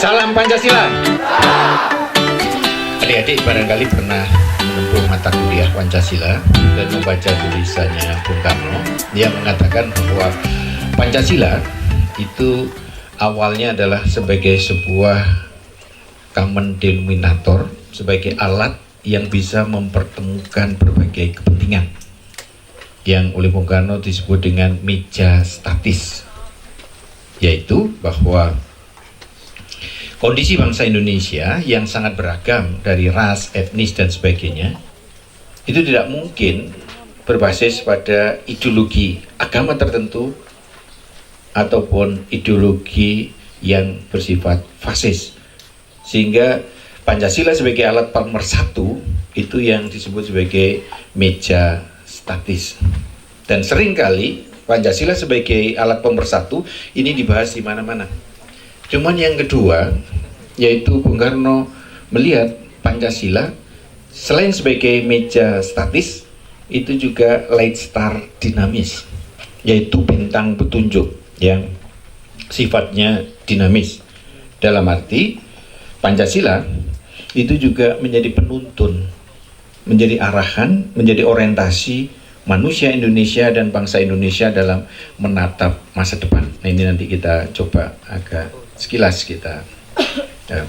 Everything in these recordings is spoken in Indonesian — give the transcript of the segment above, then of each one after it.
Salam Pancasila. Adik-adik barangkali pernah menempuh mata kuliah Pancasila dan membaca tulisannya Bung Karno yang mengatakan bahwa Pancasila itu awalnya adalah sebagai sebuah common denominator, sebagai alat yang bisa mempertemukan berbagai kepentingan yang oleh Bung Karno disebut dengan meja statis, yaitu bahwa kondisi bangsa Indonesia yang sangat beragam dari ras, etnis dan sebagainya itu tidak mungkin berbasis pada ideologi agama tertentu ataupun ideologi yang bersifat fasis, sehingga Pancasila sebagai alat pemersatu itu yang disebut sebagai meja statis. Dan seringkali Pancasila sebagai alat pemersatu ini dibahas di mana-mana. Cuman yang kedua, yaitu Bung Karno melihat Pancasila selain sebagai meja statis, itu juga light star dinamis, yaitu bintang petunjuk yang sifatnya dinamis. Dalam arti Pancasila itu juga menjadi penuntun, menjadi arahan, menjadi orientasi manusia Indonesia dan bangsa Indonesia dalam menatap masa depan. Nah, ini nanti kita coba agak sekilas kita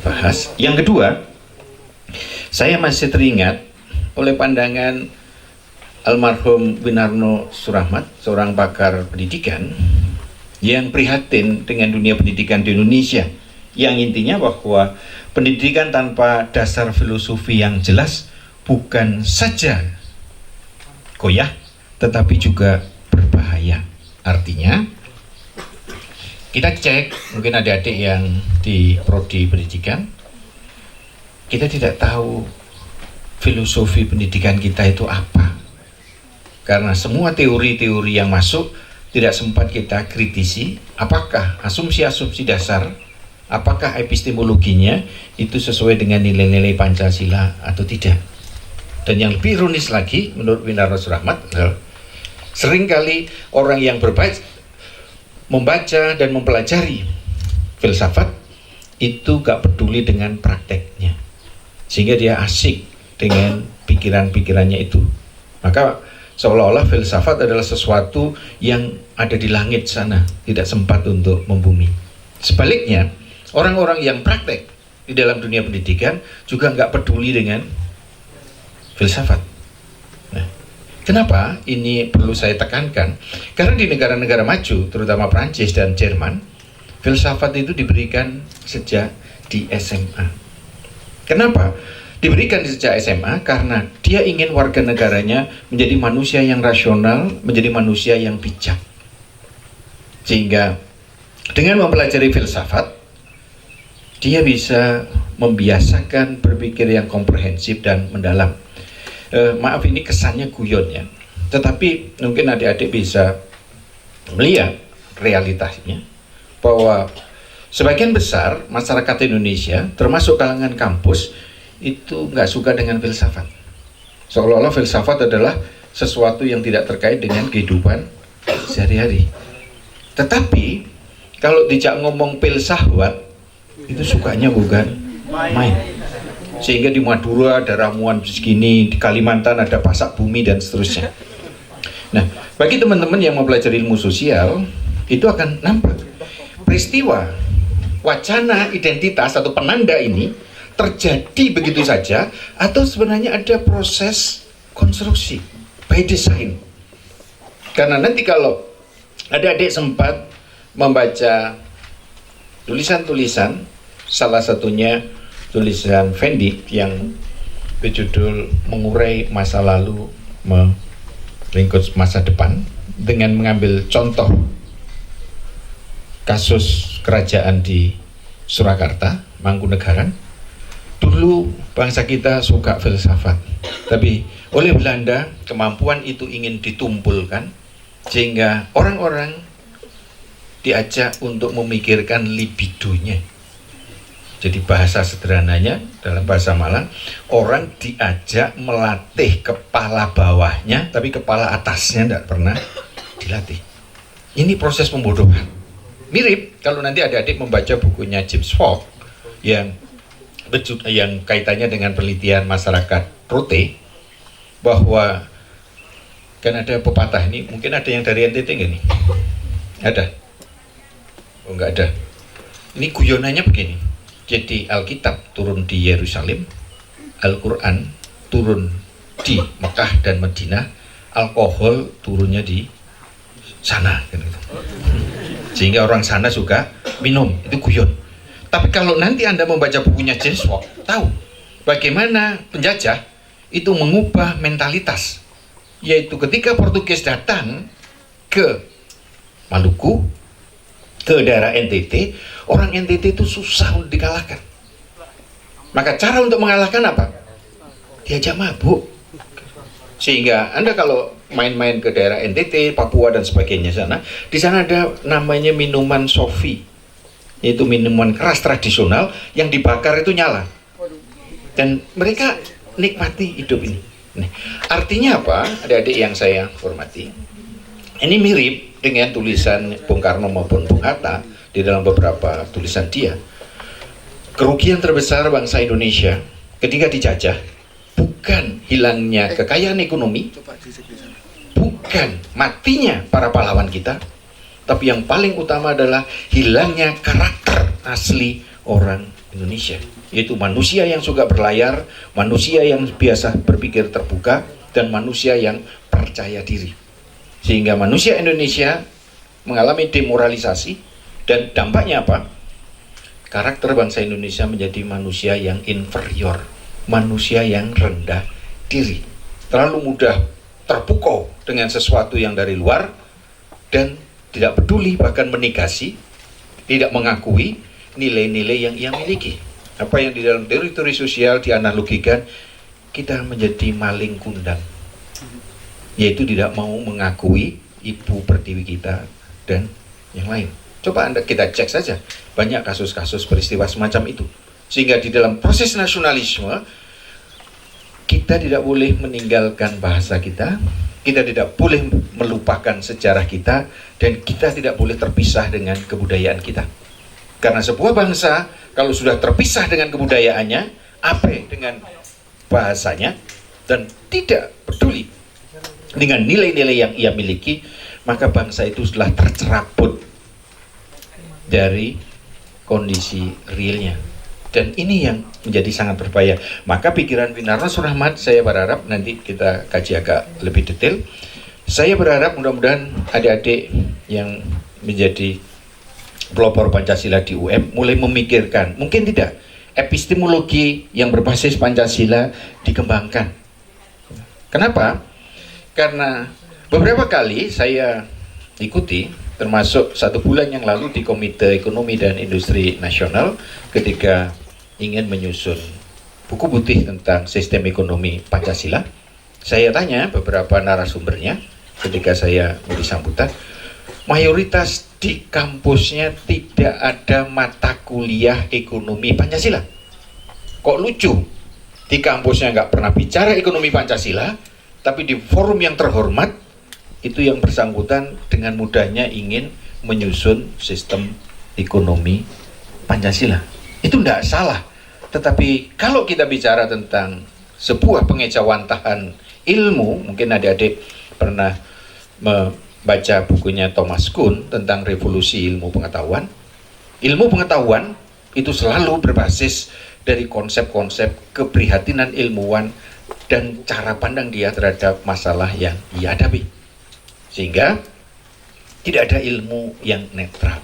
bahas. Yang kedua, saya masih teringat oleh pandangan almarhum Winarno Surahmat, seorang pakar pendidikan yang prihatin dengan dunia pendidikan di Indonesia, yang intinya bahwa pendidikan tanpa dasar filosofi yang jelas bukan saja goyah, tetapi juga berbahaya. Artinya, kita cek, mungkin adik-adik yang di prodi pendidikan, kita tidak tahu filosofi pendidikan kita itu apa. Karena semua teori-teori yang masuk tidak sempat kita kritisi, apakah asumsi-asumsi dasar, apakah epistemologinya itu sesuai dengan nilai-nilai Pancasila atau tidak. Dan yang lebih ironis lagi, menurut Winarno Surahmat, seringkali orang yang membaca dan mempelajari filsafat itu gak peduli dengan prakteknya, sehingga dia asik dengan pikiran-pikirannya itu. Maka seolah-olah filsafat adalah sesuatu yang ada di langit sana, tidak sempat untuk membumi. Sebaliknya, orang-orang yang praktek di dalam dunia pendidikan juga gak peduli dengan filsafat. Nah, kenapa ini perlu saya tekankan? Karena di negara-negara maju, terutama Prancis dan Jerman, filsafat itu diberikan sejak di SMA. Kenapa? Diberikan sejak SMA karena dia ingin warga negaranya menjadi manusia yang rasional, menjadi manusia yang bijak. Sehingga dengan mempelajari filsafat, dia bisa membiasakan berpikir yang komprehensif dan mendalam. Maaf ini kesannya guyon ya, tetapi mungkin adik-adik bisa melihat realitasnya bahwa sebagian besar masyarakat Indonesia, termasuk kalangan kampus, itu nggak suka dengan filsafat. Seolah-olah filsafat adalah sesuatu yang tidak terkait dengan kehidupan sehari-hari. Tetapi kalau dijak ngomong filsafat, itu sukanya bukan main. Sehingga di Madura ada ramuan segini, di Kalimantan ada pasak bumi dan seterusnya. Nah, bagi teman-teman yang mempelajari ilmu sosial, itu akan nampak peristiwa wacana identitas atau penanda ini terjadi begitu saja atau sebenarnya ada proses konstruksi by design. Karena nanti kalau adik-adik sempat membaca tulisan-tulisan, salah satunya tulisan Fendi yang berjudul Mengurai Masa Lalu, Meringkus Masa Depan, dengan mengambil contoh kasus kerajaan di Surakarta, Mangkunegaran. Dulu bangsa kita suka filsafat, tapi oleh Belanda kemampuan itu ingin ditumpulkan, sehingga orang-orang diajak untuk memikirkan libidonya. Jadi bahasa sederhananya dalam bahasa Malang, orang diajak melatih kepala bawahnya, tapi kepala atasnya tidak pernah dilatih. Ini proses pembodohan. Mirip kalau nanti adik-adik membaca bukunya James Falk, yang kaitannya dengan penelitian masyarakat Rote, bahwa kan ada pepatah ini, mungkin ada yang dari NTT nggak nih? Ada? Oh nggak ada. Ini guyonannya begini. Jadi Alkitab turun di Yerusalem, Al-Quran turun di Mekah dan Madinah, alkohol turunnya di sana, gitu. Sehingga orang sana suka minum, itu guyon. Tapi kalau nanti Anda membaca bukunya James Watt, tahu bagaimana penjajah itu mengubah mentalitas, yaitu ketika Portugis datang ke Maluku, ke daerah NTT, orang NTT itu susah untuk dikalahkan. Maka cara untuk mengalahkan apa? Diajak mabuk. Sehingga Anda kalau main-main ke daerah NTT, Papua dan sebagainya sana, di sana ada namanya minuman sofi, yaitu minuman keras tradisional yang dibakar itu nyala. Dan mereka nikmati hidup ini. Nih, artinya apa? Adik-adik yang saya hormati, ini mirip dengan tulisan Bung Karno maupun Bung Hatta di dalam beberapa tulisan dia. Kerugian terbesar bangsa Indonesia ketika dijajah bukan hilangnya kekayaan ekonomi, bukan matinya para pahlawan kita, tapi yang paling utama adalah hilangnya karakter asli orang Indonesia, yaitu manusia yang suka berlayar, manusia yang biasa berpikir terbuka, dan manusia yang percaya diri. Sehingga manusia Indonesia mengalami demoralisasi, dan dampaknya apa? Karakter bangsa Indonesia menjadi manusia yang inferior, manusia yang rendah diri, terlalu mudah terpukau dengan sesuatu yang dari luar, dan tidak peduli, bahkan menegasi, tidak mengakui nilai-nilai yang ia miliki. Apa yang di dalam teori-teori sosial dianalogikan, kita menjadi maling kundang, yaitu tidak mau mengakui ibu pertiwi kita dan yang lain. Coba kita cek saja, banyak kasus-kasus peristiwa semacam itu. Sehingga di dalam proses nasionalisme, kita tidak boleh meninggalkan bahasa kita, kita tidak boleh melupakan sejarah kita, dan kita tidak boleh terpisah dengan kebudayaan kita. Karena sebuah bangsa kalau sudah terpisah dengan kebudayaannya, abai dengan bahasanya, dan tidak peduli dengan nilai-nilai yang ia miliki, maka bangsa itu sudah tercerabut dari kondisi realnya. Dan ini yang menjadi sangat berbahaya. Maka pikiran Winarno Surahman, saya berharap nanti kita kaji agak lebih detail. Saya berharap mudah-mudahan adik-adik yang menjadi pelopor Pancasila di UM mulai memikirkan, mungkin tidak, epistemologi yang berbasis Pancasila dikembangkan. Kenapa? Karena beberapa kali saya ikuti, termasuk 1 bulan yang lalu di Komite Ekonomi dan Industri Nasional, ketika ingin menyusun buku putih tentang sistem ekonomi Pancasila. Saya tanya beberapa narasumbernya ketika saya beri sambutan, mayoritas di kampusnya tidak ada mata kuliah ekonomi Pancasila. Kok lucu? Di kampusnya nggak pernah bicara ekonomi Pancasila, tapi di forum yang terhormat itu yang bersangkutan dengan mudahnya ingin menyusun sistem ekonomi Pancasila. Itu tidak salah. Tetapi kalau kita bicara tentang sebuah pengejawantahan ilmu, mungkin adik-adik pernah membaca bukunya Thomas Kuhn tentang revolusi ilmu pengetahuan. Ilmu pengetahuan itu selalu berbasis dari konsep-konsep keprihatinan ilmuwan dan cara pandang dia terhadap masalah yang ia hadapi. Sehingga tidak ada ilmu yang netral.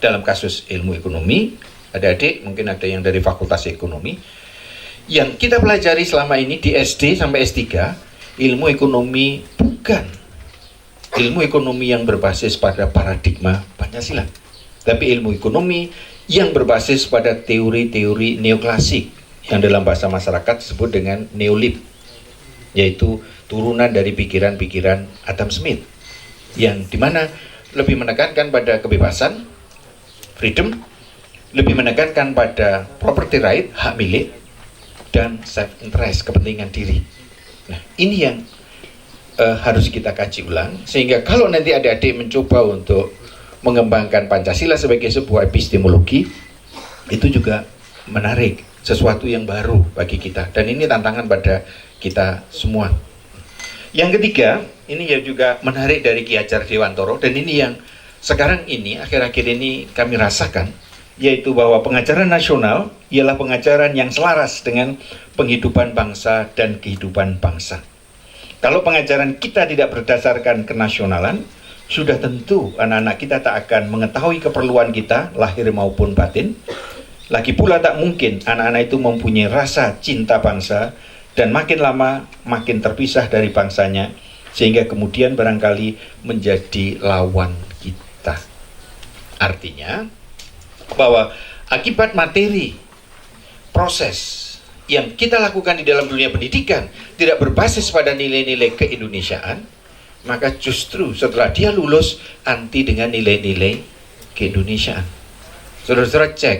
Dalam kasus ilmu ekonomi, adik-adik mungkin ada yang dari Fakultas Ekonomi, yang kita pelajari selama ini di SD sampai S3, ilmu ekonomi bukan ilmu ekonomi yang berbasis pada paradigma Pancasila, tapi ilmu ekonomi yang berbasis pada teori-teori neoklasik yang dalam bahasa masyarakat disebut dengan neolib, yaitu turunan dari pikiran-pikiran Adam Smith, yang dimana lebih menekankan pada kebebasan, freedom, lebih menekankan pada property right, hak milik, dan self-interest, kepentingan diri. Nah, ini yang harus kita kaji ulang, sehingga kalau nanti adik-adik mencoba untuk mengembangkan Pancasila sebagai sebuah epistemologi, itu juga menarik, sesuatu yang baru bagi kita, dan ini tantangan pada kita semua. Yang ketiga, ini ya juga menarik dari Ki Hajar Dewantoro, dan ini yang sekarang ini, akhir-akhir ini kami rasakan, yaitu bahwa pengajaran nasional ialah pengajaran yang selaras dengan penghidupan bangsa dan kehidupan bangsa. Kalau pengajaran kita tidak berdasarkan kenasionalan, sudah tentu anak-anak kita tak akan mengetahui keperluan kita, lahir maupun batin. Lagi pula tak mungkin anak-anak itu mempunyai rasa cinta bangsa, dan makin lama makin terpisah dari bangsanya, sehingga kemudian barangkali menjadi lawan kita. Artinya bahwa akibat materi proses yang kita lakukan di dalam dunia pendidikan tidak berbasis pada nilai-nilai keindonesiaan, maka justru setelah dia lulus anti dengan nilai-nilai keindonesiaan. Saudara-saudara, cek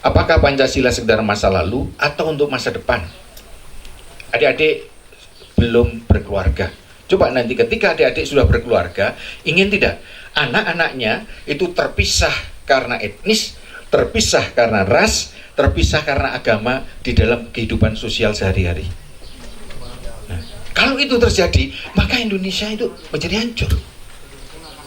apakah Pancasila sekedar masa lalu atau untuk masa depan. Adik-adik belum berkeluarga, coba nanti ketika adik-adik sudah berkeluarga, ingin tidak anak-anaknya itu terpisah karena etnis, terpisah karena ras, terpisah karena agama di dalam kehidupan sosial sehari-hari. Nah, kalau itu terjadi, maka Indonesia itu menjadi hancur.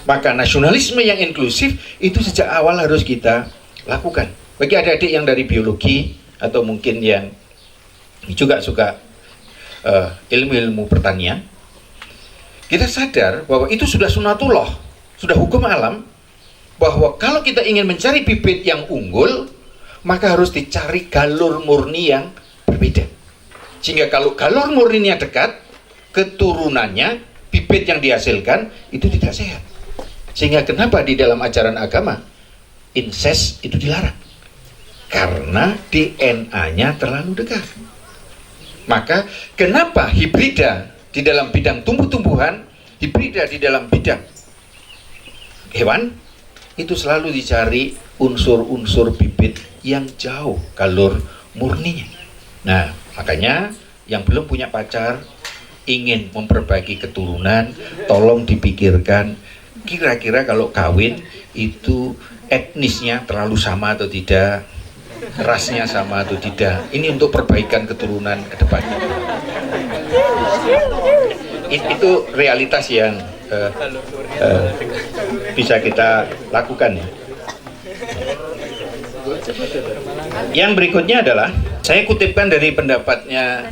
Maka nasionalisme yang inklusif itu sejak awal harus kita lakukan. Bagi adik-adik yang dari biologi atau mungkin yang juga suka ilmu-ilmu pertanian, kita sadar bahwa itu sudah sunatullah, sudah hukum alam, bahwa kalau kita ingin mencari bibit yang unggul, maka harus dicari galur murni yang berbeda. Sehingga kalau galur murninya dekat, keturunannya, bibit yang dihasilkan itu tidak sehat. Sehingga kenapa di dalam ajaran agama incest itu dilarang? Karena DNA-nya terlalu dekat. Maka kenapa hibrida di dalam bidang tumbuh-tumbuhan, hibrida di dalam bidang hewan, itu selalu dicari unsur-unsur bibit yang jauh galur murninya. Nah, makanya yang belum punya pacar, ingin memperbaiki keturunan, tolong dipikirkan kira-kira kalau kawin itu etnisnya terlalu sama atau tidak, rasnya sama atau tidak. Ini untuk perbaikan keturunan ke depan. Itu realitas yang bisa kita lakukan ya. Yang berikutnya adalah saya kutipkan dari pendapatnya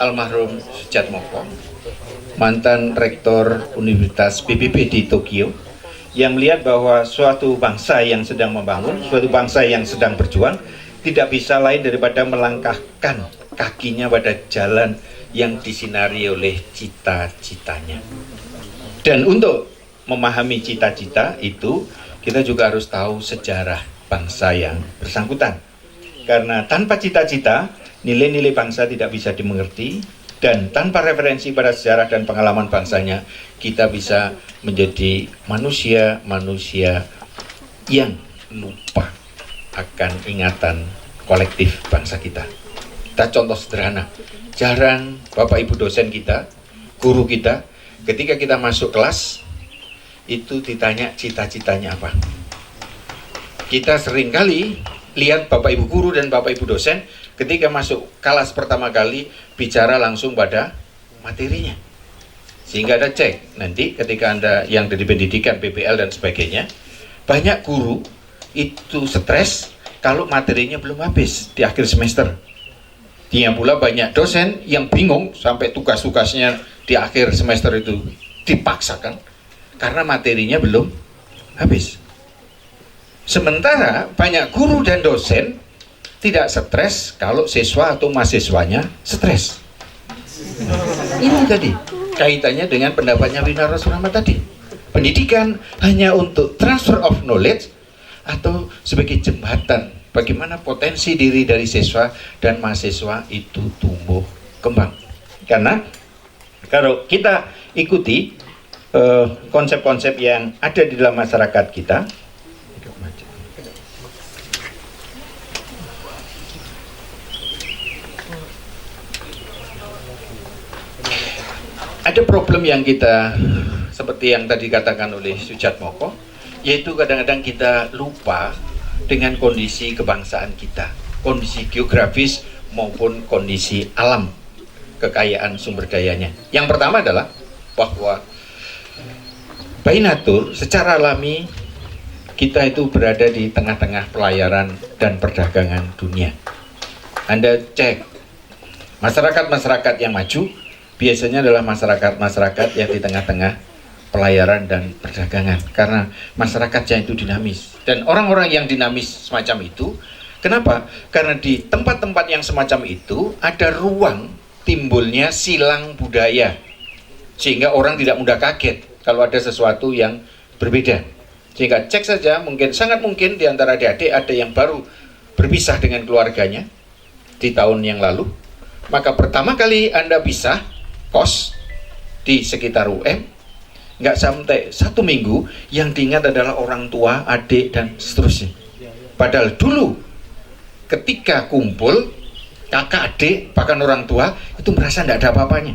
almarhum Sujatmoko, mantan rektor Universitas PBB di Tokyo, yang melihat bahwa suatu bangsa yang sedang membangun, suatu bangsa yang sedang berjuang, tidak bisa lain daripada melangkahkan kakinya pada jalan yang disinari oleh cita-citanya. Dan untuk memahami cita-cita itu, kita juga harus tahu sejarah bangsa yang bersangkutan. Karena tanpa cita-cita, nilai-nilai bangsa tidak bisa dimengerti, dan tanpa referensi pada sejarah dan pengalaman bangsanya, kita bisa menjadi manusia-manusia yang lupa akan ingatan kolektif bangsa kita. Kita contoh sederhana, jarang Bapak Ibu dosen kita, guru kita, ketika kita masuk kelas, itu ditanya cita-citanya apa. Kita seringkali lihat Bapak Ibu guru dan Bapak Ibu dosen, ketika masuk kelas pertama kali, bicara langsung pada materinya. Sehingga ada cek, nanti ketika Anda yang dari pendidikan, PPL dan sebagainya, banyak guru itu stres kalau materinya belum habis di akhir semester. Dia pula banyak dosen yang bingung sampai tugas-tugasnya di akhir semester itu dipaksakan karena materinya belum habis. Sementara banyak guru dan dosen tidak stres kalau siswa atau mahasiswanya stres. Ini tadi kaitannya dengan pendapatnya Winarno Surahman tadi. Pendidikan hanya untuk transfer of knowledge atau sebagai jembatan bagaimana potensi diri dari siswa dan mahasiswa itu tumbuh kembang. Karena kalau kita ikuti konsep-konsep yang ada di dalam masyarakat kita, ada problem yang kita, seperti yang tadi katakan oleh Sujatmoko, yaitu kadang-kadang kita lupa dengan kondisi kebangsaan kita, kondisi geografis maupun kondisi alam, kekayaan sumber dayanya. Yang pertama adalah bahwa by nature, secara alami kita itu berada di tengah-tengah pelayaran dan perdagangan dunia. Anda cek, masyarakat-masyarakat yang maju biasanya adalah masyarakat-masyarakat yang di tengah-tengah pelayaran dan perdagangan, karena masyarakatnya itu dinamis. Dan orang-orang yang dinamis semacam itu, kenapa? Karena di tempat-tempat yang semacam itu ada ruang timbulnya silang budaya, sehingga orang tidak mudah kaget kalau ada sesuatu yang berbeda. Sehingga cek saja, mungkin sangat mungkin di antara adik-adik ada yang baru berpisah dengan keluarganya di tahun yang lalu, maka pertama kali Anda pisah kos di sekitar UM, nggak sampai 1 minggu yang diingat adalah orang tua, adik, dan seterusnya. Padahal dulu ketika kumpul kakak, adik, bahkan orang tua itu merasa tidak ada apa-apanya.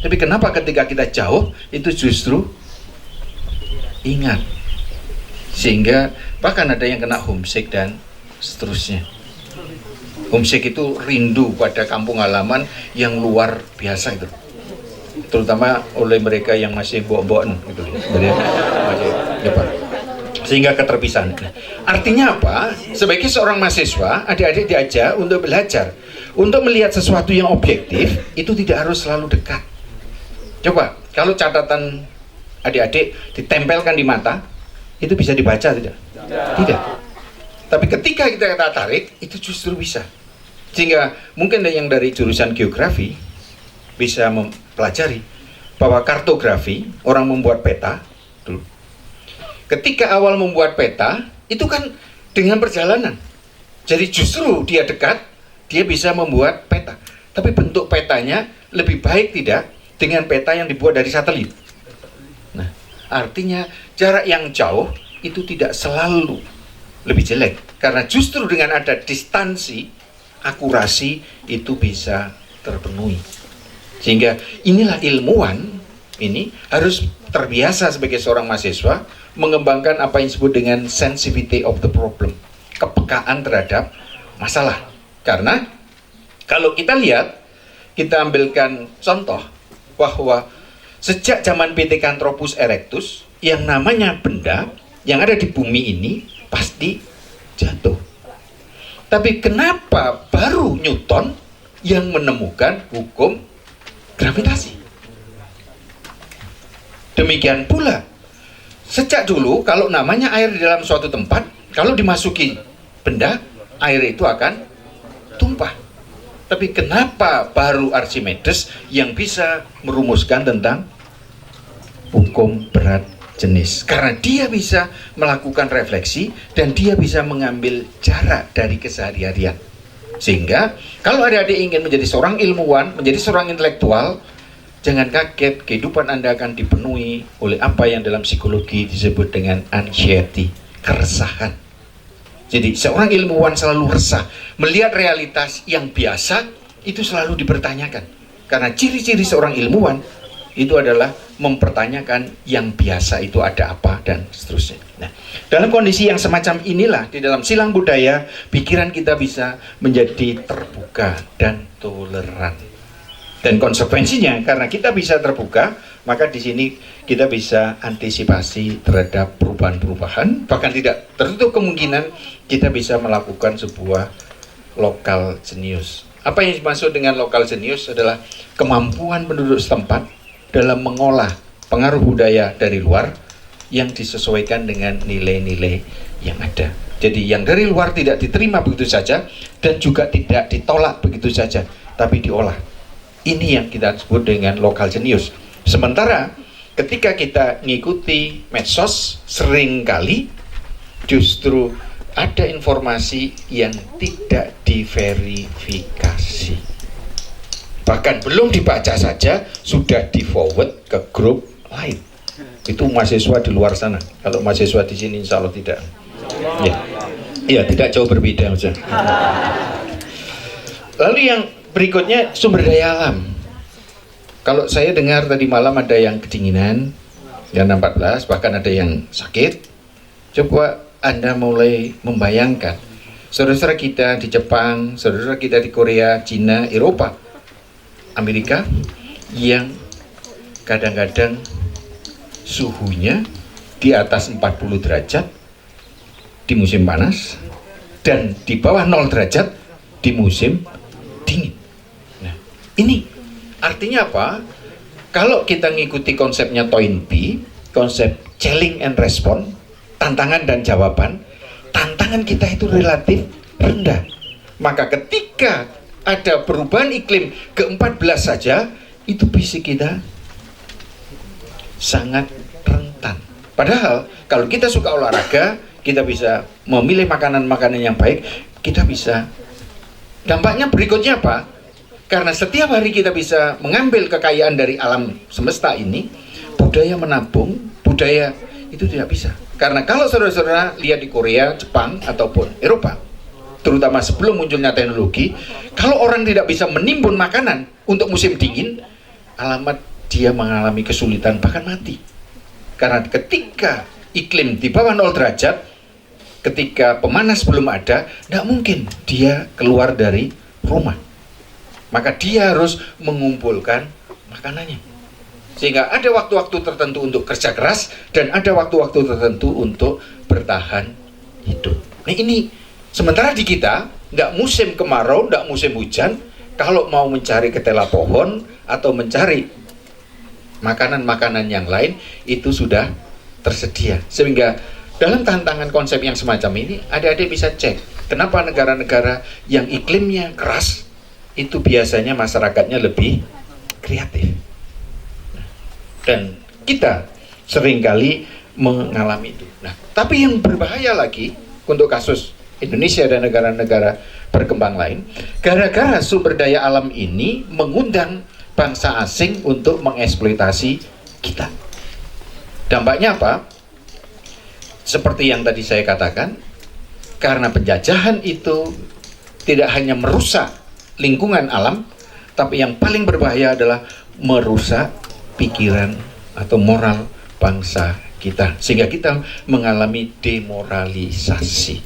Tapi kenapa ketika kita jauh itu justru ingat, sehingga bahkan ada yang kena homesick dan seterusnya. Homesick itu rindu pada kampung halaman yang luar biasa itu, terutama oleh mereka yang masih mbok-mbokan gitu, sehingga keterpisahan. Artinya apa? Sebagai seorang mahasiswa, adik-adik diajak untuk belajar, untuk melihat sesuatu yang objektif itu tidak harus selalu dekat. Coba kalau catatan adik-adik ditempelkan di mata, itu bisa dibaca tidak? Tidak. Tapi ketika kita tarik, itu justru bisa. Sehingga mungkin yang dari jurusan geografi bisa mempelajari bahwa kartografi, orang membuat peta dulu. Ketika awal membuat peta, itu kan dengan perjalanan. Jadi justru dia dekat, dia bisa membuat peta. Tapi bentuk petanya lebih baik tidak dengan peta yang dibuat dari satelit. Nah, artinya jarak yang jauh itu tidak selalu lebih jelek, karena justru dengan ada distansi, akurasi itu bisa terpenuhi. Sehingga inilah ilmuwan ini harus terbiasa sebagai seorang mahasiswa mengembangkan apa yang disebut dengan sensitivity of the problem, kepekaan terhadap masalah. Karena kalau kita lihat, kita ambilkan contoh bahwa sejak zaman Pithecanthropus erectus, yang namanya benda yang ada di bumi ini pasti jatuh. Tapi kenapa baru Newton yang menemukan hukum gravitasi? Demikian pula, sejak dulu kalau namanya air di dalam suatu tempat, kalau dimasuki benda, air itu akan tumpah. Tapi kenapa baru Archimedes yang bisa merumuskan tentang hukum berat jenis? Karena dia bisa melakukan refleksi dan dia bisa mengambil jarak dari keseharian. Sehingga kalau adik-adik ingin menjadi seorang ilmuwan, menjadi seorang intelektual, jangan kaget, kehidupan Anda akan dipenuhi oleh apa yang dalam psikologi disebut dengan anxiety, keresahan. Jadi seorang ilmuwan selalu resah, melihat realitas yang biasa itu selalu dipertanyakan. Karena ciri-ciri seorang ilmuwan itu adalah mempertanyakan yang biasa itu ada apa dan seterusnya. Nah, dalam kondisi yang semacam inilah, di dalam silang budaya, pikiran kita bisa menjadi terbuka dan toleran. Dan konsekuensinya, karena kita bisa terbuka, maka di sini kita bisa antisipasi terhadap perubahan-perubahan, bahkan tidak tertutup kemungkinan kita bisa melakukan sebuah lokal genius. Apa yang dimaksud dengan lokal genius adalah kemampuan penduduk setempat dalam mengolah pengaruh budaya dari luar yang disesuaikan dengan nilai-nilai yang ada. Jadi yang dari luar tidak diterima begitu saja dan juga tidak ditolak begitu saja, tapi diolah. Ini yang kita sebut dengan lokal genius. Sementara ketika kita mengikuti medsos, seringkali justru ada informasi yang tidak diverifikasi. Bahkan belum dibaca saja sudah di forward ke grup lain. Itu mahasiswa di luar sana. Kalau mahasiswa di sini insya Allah tidak. Ya, tidak jauh berbeda saja. Lalu yang berikutnya sumber daya alam. Kalau saya dengar tadi malam ada yang kedinginan, yang 14, bahkan ada yang sakit. Coba Anda mulai membayangkan saudara-saudara kita di Jepang, saudara-saudara kita di Korea, Cina, Eropa, Amerika yang kadang-kadang suhunya di atas 40 derajat di musim panas dan di bawah 0 derajat di musim dingin. Nah, ini artinya apa? Kalau kita ngikuti konsepnya Toynbee, konsep challenge and response, tantangan dan jawaban, tantangan kita itu relatif rendah. Maka ketika ada perubahan iklim ke-14 saja, itu fisik kita sangat rentan. Padahal kalau kita suka olahraga, kita bisa memilih makanan-makanan yang baik, kita bisa. Dampaknya berikutnya apa? Karena setiap hari kita bisa mengambil kekayaan dari alam semesta ini, budaya menabung, budaya itu tidak bisa. Karena kalau saudara-saudara lihat di Korea, Jepang, ataupun Eropa, terutama sebelum munculnya teknologi, kalau orang tidak bisa menimbun makanan untuk musim dingin, alamat dia mengalami kesulitan, bahkan mati. Karena ketika iklim di bawah 0 derajat, ketika pemanas belum ada, tidak mungkin dia keluar dari rumah. Maka dia harus mengumpulkan makanannya. Sehingga ada waktu-waktu tertentu untuk kerja keras dan ada waktu-waktu tertentu untuk bertahan hidup. Nah ini, sementara di kita, tidak musim kemarau, tidak musim hujan, kalau mau mencari ketela pohon atau mencari makanan-makanan yang lain, itu sudah tersedia. Sehingga dalam tantangan konsep yang semacam ini, adik-adik bisa cek kenapa negara-negara yang iklimnya keras itu biasanya masyarakatnya lebih kreatif. Dan kita seringkali mengalami itu. Nah, tapi yang berbahaya lagi untuk kasus Indonesia dan negara-negara berkembang lain, gara-gara sumber daya alam ini mengundang bangsa asing untuk mengeksploitasi kita. Dampaknya apa? Seperti yang tadi saya katakan, karena penjajahan itu tidak hanya merusak lingkungan alam, tapi yang paling berbahaya adalah merusak pikiran atau moral bangsa kita, sehingga kita mengalami demoralisasi.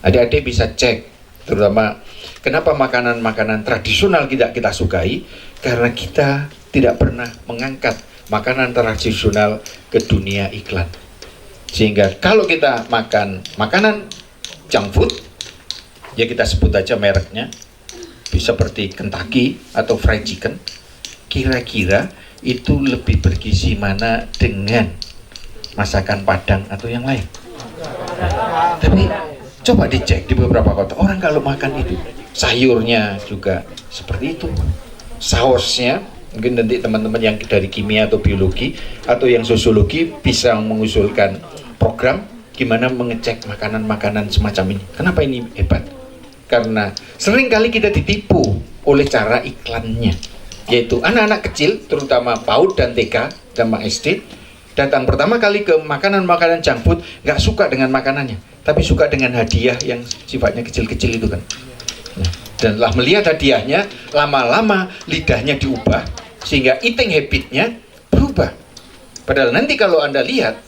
Adik-adik bisa cek, terutama kenapa makanan-makanan tradisional tidak kita sukai, karena kita tidak pernah mengangkat makanan tradisional ke dunia iklan. Sehingga kalau kita makan makanan junk food, ya kita sebut aja mereknya, seperti Kentucky atau fried chicken, kira-kira itu lebih bergizi mana dengan masakan Padang atau yang lain. Nah, tapi coba dicek di beberapa kota, orang kalau makan itu sayurnya juga seperti itu, sausnya, mungkin nanti teman-teman yang dari kimia atau biologi atau yang sosiologi bisa mengusulkan program gimana mengecek makanan-makanan semacam ini. Kenapa ini hebat? Karena seringkali kita ditipu oleh cara iklannya, yaitu anak-anak kecil, terutama PAUD dan TK dan SD, datang pertama kali ke makanan-makanan junk food, nggak suka dengan makanannya, tapi suka dengan hadiah yang sifatnya kecil-kecil itu kan. Nah, dan setelah melihat hadiahnya, lama-lama lidahnya diubah, sehingga eating habitnya berubah. Padahal nanti kalau Anda lihat,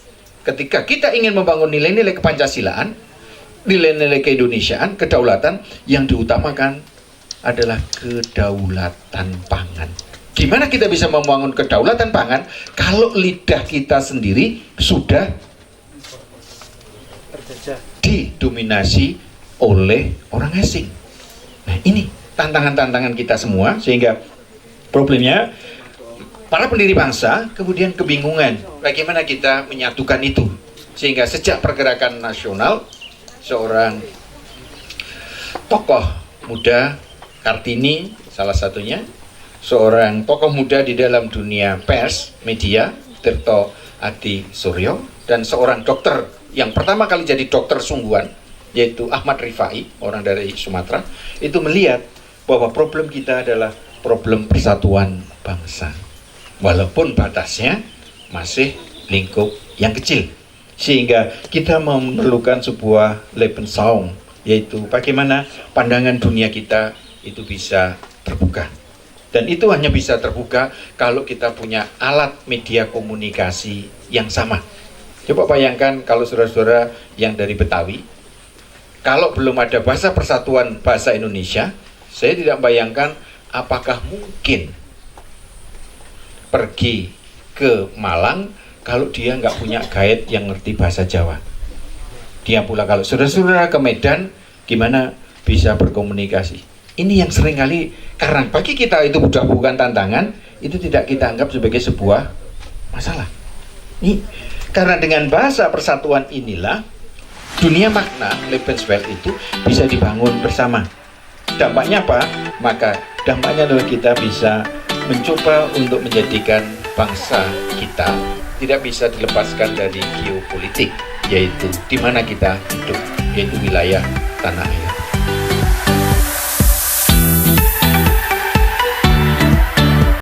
ketika kita ingin membangun nilai-nilai kepancasilaan, nilai-nilai keindonesiaan, kedaulatan, yang diutamakan adalah kedaulatan pangan. Gimana kita bisa membangun kedaulatan pangan kalau lidah kita sendiri sudah didominasi oleh orang asing? Nah ini tantangan-tantangan kita semua, sehingga problemnya para pendiri bangsa kemudian kebingungan bagaimana kita menyatukan itu. Sehingga sejak pergerakan nasional, seorang tokoh muda, Kartini salah satunya, seorang tokoh muda di dalam dunia pers, media, Tirto Adi Suryo, dan seorang dokter yang pertama kali jadi dokter sungguhan, yaitu Ahmad Rifai, orang dari Sumatera, itu melihat bahwa problem kita adalah problem persatuan bangsa, walaupun batasnya masih lingkup yang kecil. Sehingga kita memerlukan sebuah Lebensraum, yaitu bagaimana pandangan dunia kita itu bisa terbuka. Dan itu hanya bisa terbuka kalau kita punya alat media komunikasi yang sama. Coba bayangkan kalau saudara-saudara yang dari Betawi, kalau belum ada bahasa persatuan bahasa Indonesia, saya tidak bayangkan apakah mungkin pergi ke Malang kalau dia nggak punya guide yang ngerti bahasa Jawa. Dia pula kalau saudara-saudara ke Medan, gimana bisa berkomunikasi? Ini yang seringkali, karena bagi kita itu bukan tantangan, itu tidak kita anggap sebagai sebuah masalah. Ini karena dengan bahasa persatuan inilah dunia makna Lebenswelt itu bisa dibangun bersama. Dampaknya apa? Maka dampaknya adalah kita bisa mencoba untuk menjadikan bangsa kita tidak bisa dilepaskan dari geopolitik, yaitu di mana kita hidup, yaitu wilayah tanah air.